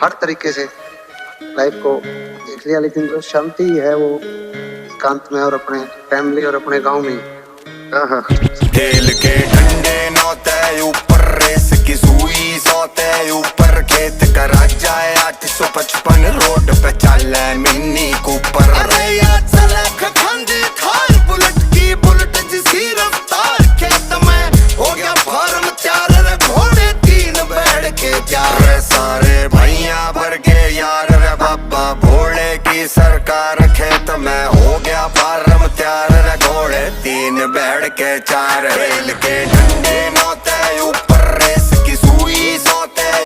हर तरीके से लाइफ को देख लिया, लेकिन जो शांति है वो एकांत में और अपने फैमिली और अपने गांव में। खेल के डंडे नौते ऊपर रेस की सुई सौते ऊपर खेत का राजा 855 रोड पे चल मिनी कूपर। अरे यार चला खखंडी थार बुलेट की बुलेट जिसी रफ्तार खेत में हो गया फार्म चार रे घोड़े 3 बैठ के चार सारे भैया भर के यार रे बाबा भोले की सरकार खेत में हो गया फार्म चार रे घोड़े 3 बैठ के चार। खेल के डंडे